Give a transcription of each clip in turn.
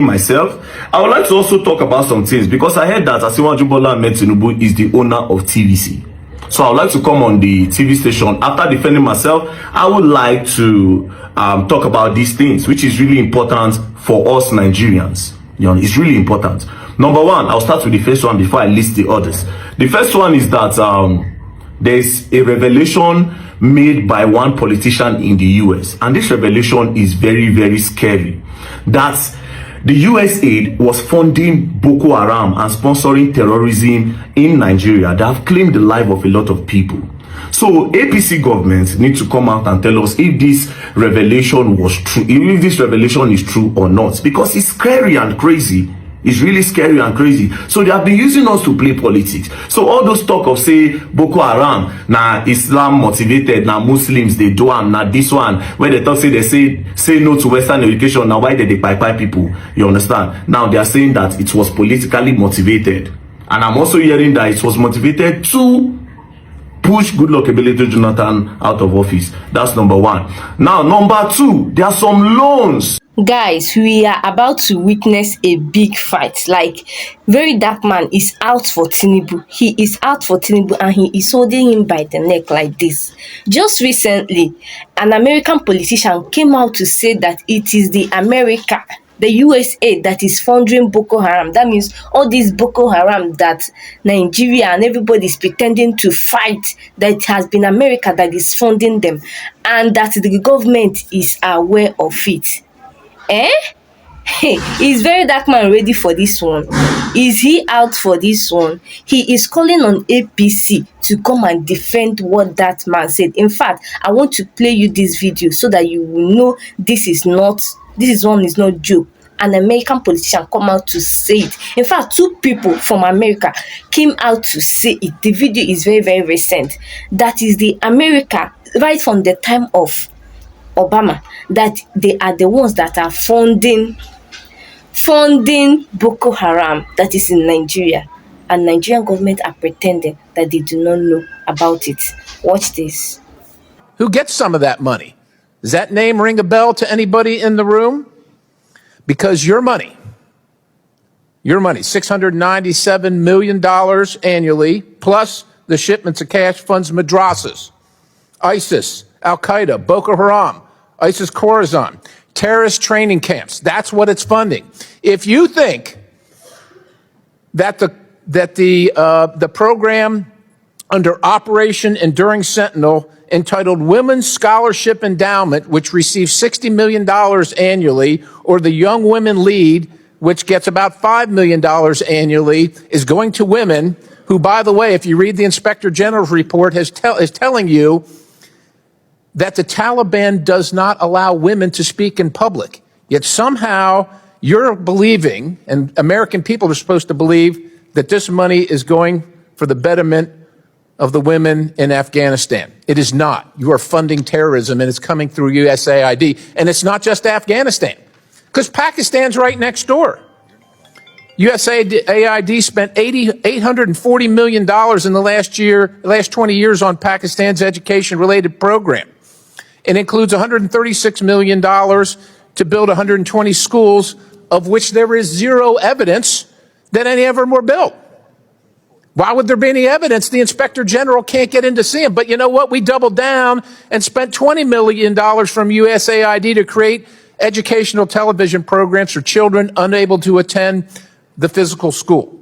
myself, I would like to also talk about some things, because I heard that Asiwaju Bola Ahmed Tinubu is the owner of TVC. So I would like to come on the TV station. After defending myself, I would like to talk about these things, which is really important for us Nigerians. You know, it's really important. Number one, I'll start with the first one before I list the others. The first one is that there's a revelation made by one politician in the US, and this revelation is very, very scary. That the USAID was funding Boko Haram and sponsoring terrorism in Nigeria that have claimed the life of a lot of people. So APC government need to come out and tell us if this revelation was true, if this revelation is true or not, because it's scary and crazy. It's really scary and crazy. So they have been using us to play politics. So all those talk of say Boko Haram, na Islam motivated, na Muslims they do am, na this one where they talk say they say no to Western education. Now why did they buy people? You understand? Now they are saying that it was politically motivated, and I'm also hearing that it was motivated to push Goodluck Ebele Jonathan out of office. That's number one. Now number two, there are some loans. Guys, we are about to witness a big fight. Like, Verydarkman is out for Tinubu. He is out for Tinubu and he is holding him by the neck like this. Just recently, an American politician came out to say that it is the USA that is funding Boko Haram. That means all these Boko Haram that Nigeria and everybody is pretending to fight, that it has been America that is funding them, and that the government is aware of it. Is Verydarkman ready for this one? Is he out for this one? He is calling on APC to come and defend what that man said. In fact, I want to play you this video so that you will know this is not joke. An American politician come out to say it. In fact, two people from America came out to say it. The video is very, very recent. That is the America right from the time of Obama, that they are the ones that are funding Boko Haram that is in Nigeria, and Nigerian government are pretending that they do not know about it. Watch this. Who gets some of that money? Does that name ring a bell to anybody in the room? Because your money, $697 million annually, plus the shipments of cash funds madrasas, ISIS, Al-Qaeda, Boko Haram, ISIS Khorasan, terrorist training camps. That's what it's funding. If you think that the program under Operation Enduring Sentinel, entitled Women's Scholarship Endowment, which receives $60 million annually, or the Young Women Lead, which gets about $5 million annually, is going to women who, by the way, if you read the Inspector General's report, is telling you that the Taliban does not allow women to speak in public. Yet somehow you're believing, and American people are supposed to believe, that this money is going for the betterment of the women in Afghanistan. It is not. You are funding terrorism, and it's coming through USAID. And it's not just Afghanistan, because Pakistan's right next door. USAID spent $840 million in the last 20 years on Pakistan's education-related program. It includes $136 million to build 120 schools, of which there is zero evidence that any of them were built. Why would there be any evidence? The Inspector General can't get in to see them. But you know what? We doubled down and spent $20 million from USAID to create educational television programs for children unable to attend the physical school.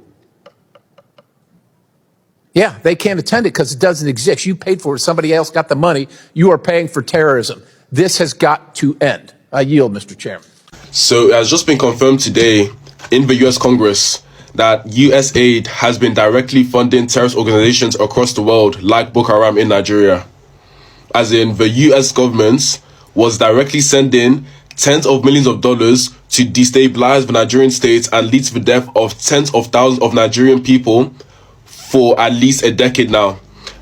Yeah, they can't attend it because it doesn't exist. You paid for it. Somebody else got the money. You are paying for terrorism. This has got to end. I yield, Mr. Chairman. So it has just been confirmed today in the U.S. Congress that USAID has been directly funding terrorist organizations across the world, like Boko Haram in Nigeria. As in, the U.S. government was directly sending tens of millions of dollars to destabilize the Nigerian state and lead to the death of tens of thousands of Nigerian people for at least a decade now.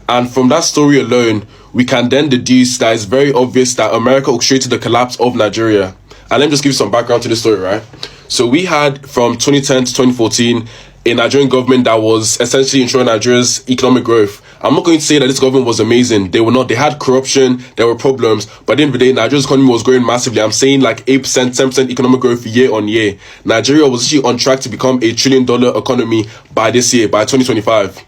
And from that story alone, we can then deduce that it's very obvious that America orchestrated the collapse of Nigeria. And let me just give you some background to this story, right? So we had from 2010 to 2014 a Nigerian government that was essentially ensuring Nigeria's economic growth. I'm not going to say that this government was amazing. They were not. They had corruption, there were problems, but at the end of the day, Nigeria's economy was growing massively. I'm saying like 8%, 10% economic growth year on year. Nigeria was actually on track to become $1 trillion economy by this year, by 2025.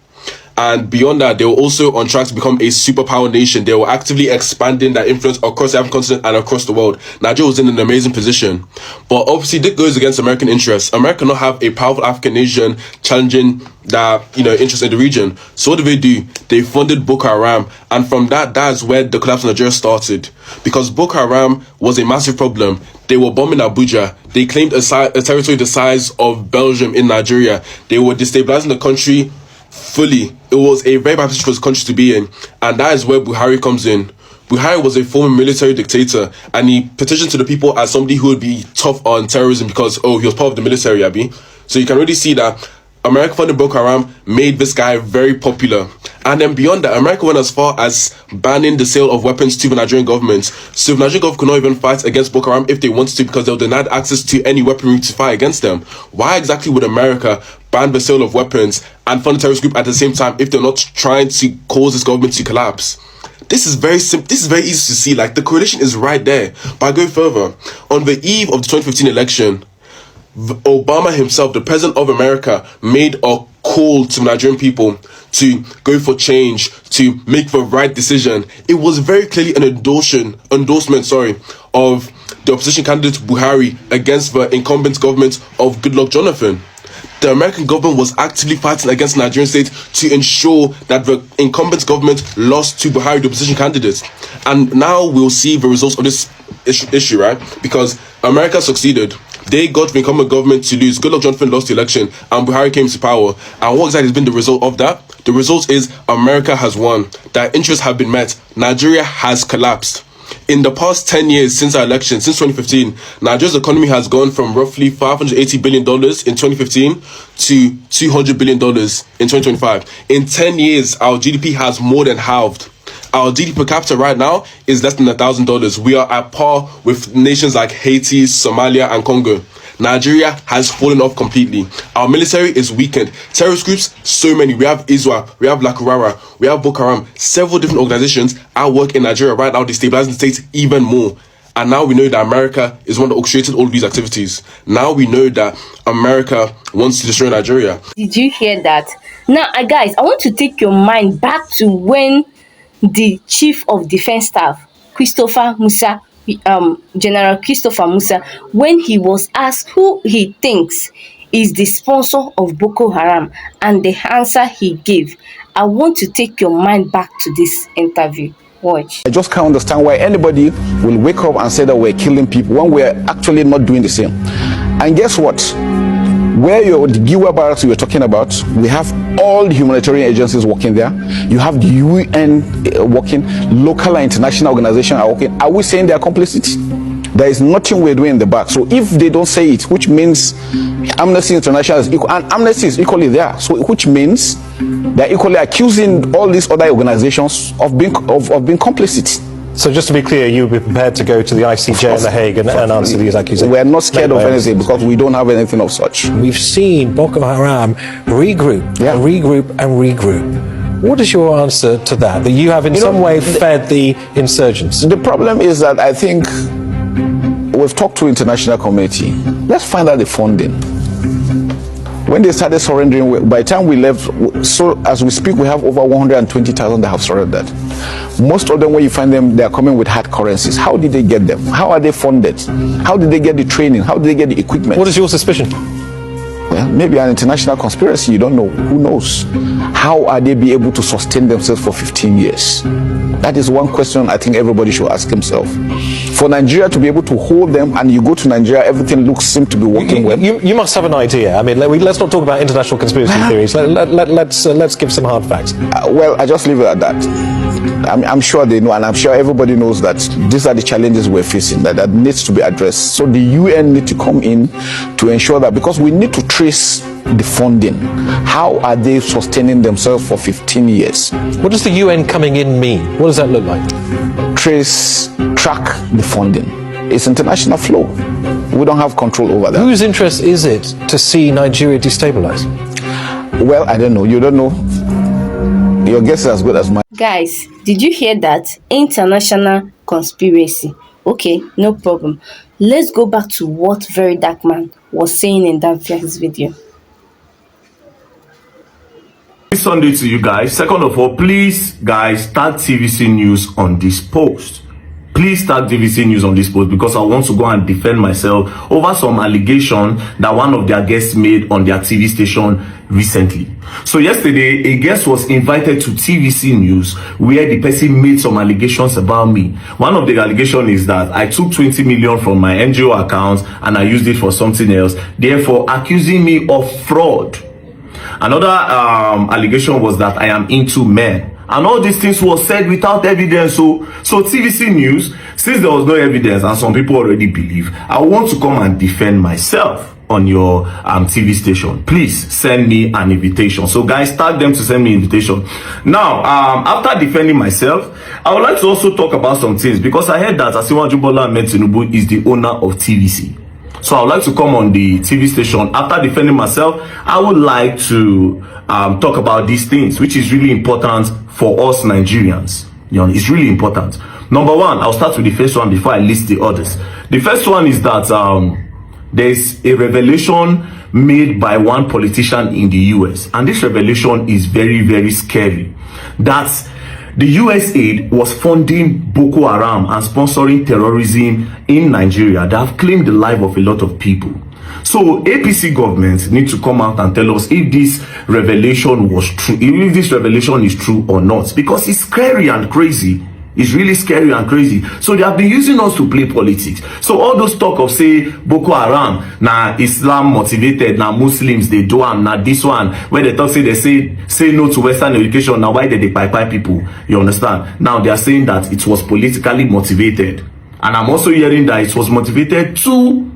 And beyond that, they were also on track to become a superpower nation. They were actively expanding their influence across the African continent and across the world. Nigeria was in an amazing position. But obviously, this goes against American interests. America cannot have a powerful African nation challenging their, interest in the region. So what do? They funded Boko Haram. And from that's where the collapse of Nigeria started. Because Boko Haram was a massive problem. They were bombing Abuja. They claimed a territory the size of Belgium in Nigeria. They were destabilizing the country fully. It was a very bad position for the country to be in, and that is where Buhari comes in. Buhari was a former military dictator, and he petitioned to the people as somebody who would be tough on terrorism because, he was part of the military, Abi. So you can really see that America funding Boko Haram made this guy very popular. And then beyond that, America went as far as banning the sale of weapons to the Nigerian government. So the Nigerian government could not even fight against Boko Haram if they wanted to, because they were denied access to any weaponry to fight against them. Why exactly would America ban the sale of weapons and fund a terrorist group at the same time if they're not trying to cause this government to collapse? This is very simple. This is very easy to see. Like, the correlation is right there. But going further, on the eve of the 2015 election, Obama himself, the president of America, made a call to Nigerian people to go for change, to make the right decision. It was very clearly an endorsement, of the opposition candidate Buhari against the incumbent government of Goodluck Jonathan. The American government was actively fighting against the Nigerian state to ensure that the incumbent government lost to Buhari, the opposition candidate. And now we'll see the results of this issue, right? Because America succeeded. They got the incumbent government to lose. Goodluck Jonathan lost the election, and Buhari came to power. And what exactly has been the result of that? The result is America has won. Their interests have been met. Nigeria has collapsed. In the past 10 years since our election, since 2015, Nigeria's economy has gone from roughly $580 billion in 2015 to $200 billion in 2025. In 10 years, our GDP has more than halved. Our GDP per capita right now is less than $1,000. We are at par with nations like Haiti, Somalia, and Congo. Nigeria has fallen off completely. Our military is weakened. Terrorist groups, so many. We have ISWAP, we have Lakurara, we have Boko Haram. Several different organizations at work in Nigeria right now, destabilizing the state even more. And now we know that America is one that orchestrated all of these activities. Now we know that America wants to destroy Nigeria. Did you hear that? Now, guys, I want to take your mind back to when the Chief of Defense Staff, General Christopher Musa, when he was asked who he thinks is the sponsor of Boko Haram, and the answer he gave. I want to take your mind back to this interview. Watch. I just can't understand why anybody will wake up and say that we're killing people when we're actually not doing the same. And guess what? Where the Giwa barracks you were talking about, we have all the humanitarian agencies working there. You have the UN working, local and international organizations are working. Are we saying they are complicit? There is nothing we're doing in the back. So if they don't say it, which means Amnesty International is equal, and Amnesty is equally there. So which means they're equally accusing all these other organizations of being complicit. So just to be clear, you would be prepared to go to the ICJ in The Hague and answer these accusations? We're not scared of anything because we don't have anything of such. We've seen Boko Haram regroup, and regroup and regroup. What is your answer to that? That you have in some way fed the insurgents? The problem is that I think we've talked to international community. Let's find out the funding. When they started surrendering, by the time we left, so as we speak, we have over 120,000 that have surrendered. Most of them, when you find them, they are coming with hard currencies. How did they get them? How are they funded? How did they get the training? How did they get the equipment? What is your suspicion? Well, maybe an international conspiracy, you don't know. Who knows? How are they be able to sustain themselves for 15 years? That is one question I think everybody should ask himself. For Nigeria to be able to hold them, and you go to Nigeria, everything seems to be working well. You must have an idea. I mean, let's not talk about international conspiracy theories. Let's give some hard facts. Well, I just leave it at that. I'm sure they know, and I'm sure everybody knows that these are the challenges we're facing that needs to be addressed. So the UN need to come in to ensure that, because we need to trace the funding. How are they sustaining themselves for 15 years? What does the UN coming in mean? What does that look like? Track the funding. It's international flow. We don't have control over that. Whose interest is it to see Nigeria destabilized? Well, I don't know. You don't know. Your guess is as good as mine. Guys, did you hear that? International conspiracy. Okay, no problem. Let's go back to what Verydarkman was saying in that first video. Sunday to you guys. Second of all, please guys tag TVC News on this post. Please tag TVC News on this post because I want to go and defend myself over some allegation that one of their guests made on their TV station recently. So yesterday, a guest was invited to TVC News where the person made some allegations about me. One of the allegations is that I took 20 million from my NGO account and I used it for something else, therefore accusing me of fraud. Another allegation was that I am into men. And all these things was said without evidence. So TVC News, since there was no evidence and some people already believe, I want to come and defend myself on your TV station. Please send me an invitation. So guys, tag them to send me an invitation. Now, after defending myself, I would like to also talk about some things because I heard that Nnamdi Tinubu is the owner of TVC. So I would like to come on the TV station. After defending myself, I would like to talk about these things, which is really important for us Nigerians. You know, it's really important. Number one, I'll start with the first one before I list the others. The first one is that there's a revelation made by one politician in the US. And this revelation is very, very scary. That's the USAID was funding Boko Haram and sponsoring terrorism in Nigeria that have claimed the life of a lot of people. So APC government need to come out and tell us if this revelation was true, if this revelation is true or not, because it's scary and crazy. It's really scary and crazy. So they have been using us to play politics. So all those talk of say Boko Haram, na Islam motivated, na Muslims they do am, na this one where they talk say they say no to Western education. Now why did they pie people? You understand? Now they are saying that it was politically motivated, and I'm also hearing that it was motivated to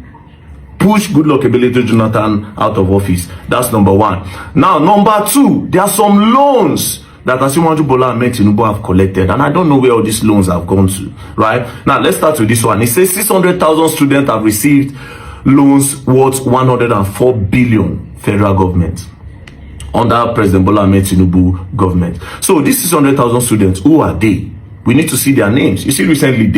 push Goodluck Ebele Jonathan out of office. That's number one. Now number two, there are some loans that Tinubu have collected, and I don't know where all these loans have gone to, right? Now, let's start with this one. It says 600,000 students have received loans worth 104 billion federal government under President Bola Ahmed Tinubu government. So, these 600,000 students, who are they? We need to see their names. You see, recently,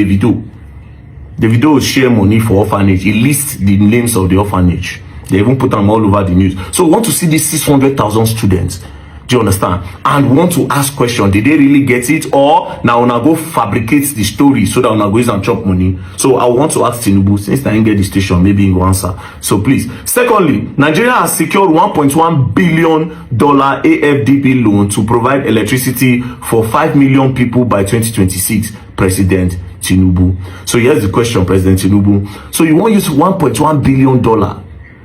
Davido share money for orphanage. He lists the names of the orphanage. They even put them all over the news. So, we want to see these 600,000 students. Do you understand? And we want to ask questions. Did they really get it? Or now una go fabricate the story so that una go use and chop money? So I want to ask Tinubu, since I didn't get the station, maybe he will answer. So please. Secondly, Nigeria has secured $1.1 billion AFDB loan to provide electricity for 5 million people by 2026. President Tinubu. So here's the question, President Tinubu. So you want to use $1.1 billion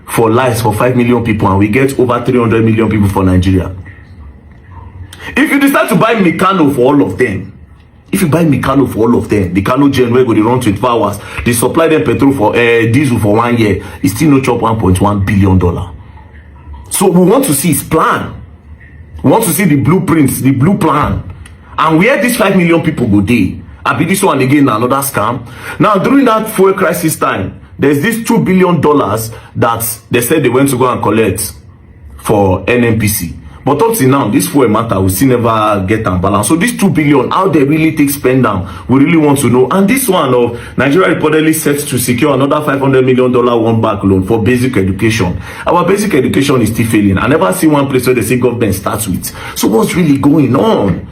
for lives for 5 million people, and we get over 300 million people for Nigeria. If you decide to buy Mikano for all of them, if you buy Mikano for all of them, the Kanu gen where go they run 24 hours, they supply them petrol for diesel for 1 year, it's still no chop $1.1 billion. So we want to see his plan. We want to see the blueprints, the blue plan. And where these 5 million people go day, I be this one again another scam. Now during that fuel crisis time, there's this $2 billion that they said they went to go and collect for NNPC. But up till now, this fuel matter we still never get them balance. So this 2 billion, how they really take spend down, we really want to know. And this one of Nigeria reportedly set to secure another $500 million one back loan for basic education. Our basic education is still failing. I never see one place where they say government starts with. So what's really going on?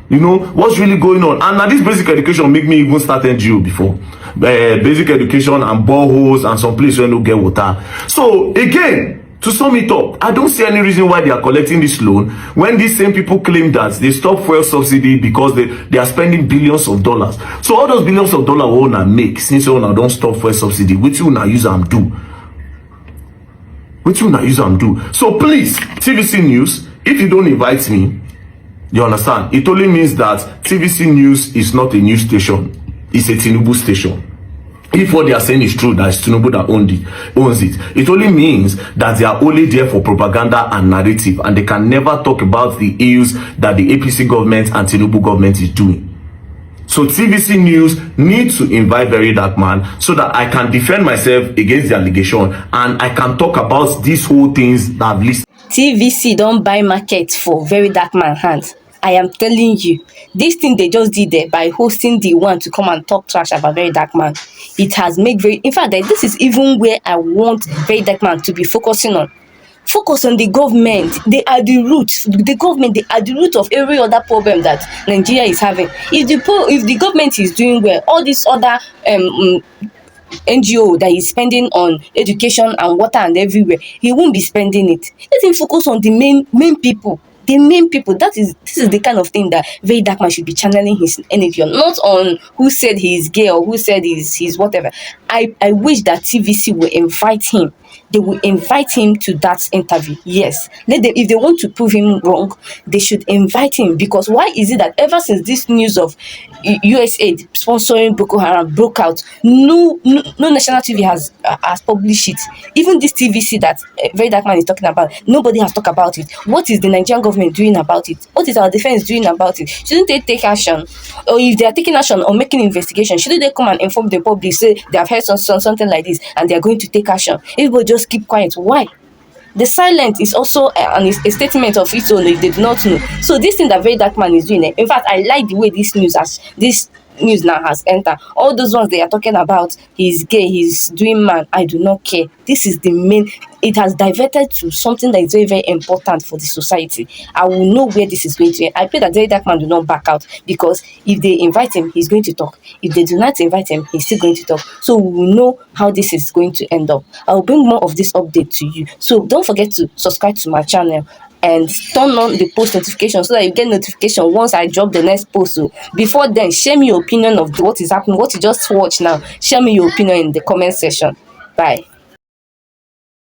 You know, what's really going on? And now this basic education make me even start NGO before. Basic education and boreholes and some place where no get water. So again, to sum it up, I don't see any reason why they are collecting this loan when these same people claim that they stop fuel subsidy because they are spending billions of dollars. So all those billions of dollars we wanna make since we wanna don't stop fuel subsidy, which you wanna use and do. Which you wanna use and do. So please, TVC News, if you don't invite me, you understand? It only means that TVC News is not a news station. It's a Tinubu station. If what they are saying is true, that it's Tinubu that owns it, it only means that they are only there for propaganda and narrative, and they can never talk about the ills that the APC government and Tinubu government is doing. So TVC News needs to invite Verydarkman so that I can defend myself against the allegation and I can talk about these whole things that I've listed. TVC don't buy market for Verydarkman hands. I am telling you, this thing they just did there by hosting the one to come and talk trash about Verydarkman, it has made in fact, that this is even where I want Verydarkman to be focusing on. Focus on the government. They are the root. The government, they are the root of every other problem that Nigeria is having. If the government is doing well, all these other NGO that is spending on education and water and everywhere, he won't be spending it. Let him focus on the main people. The main people. This is the kind of thing that Verydarkman should be channeling his energy on, not on who said he's gay or who said he's whatever. I wish that TVC will invite him. They will invite him to that interview. Yes, let them. If they want to prove him wrong, they should invite him. Because why is it that ever since this news of USAID sponsoring Boko Haram broke out, no national TV has published it. Even this TVC that Verydarkman is talking about, nobody has talked about it. What is the Nigerian government doing about it? What is our defense doing about it? Shouldn't they take action? Or if they are taking action or making investigation, shouldn't they come and inform the public, say they have heard something like this and they are going to take action? Everybody just keep quiet. Why? The silence is also a statement of its own if they do not know. So this thing that Verydarkman is doing, in fact, I like the way this news now has entered. All those ones they are talking about, he's gay, he's doing man, I do not care. This is the main. It has diverted to something that is very, very important for the society. I will know where this is going to end. I pray that Verydarkman do not back out, because if they invite him, he's going to talk. If they do not invite him, he's still going to talk. So we will know how this is going to end up. I will bring more of this update to you. So don't forget to subscribe to my channel and turn on the post notification so that you get notification once I drop the next post. So before then, share me your opinion of what is happening, what you just watched now. Share me your opinion in the comment section. Bye.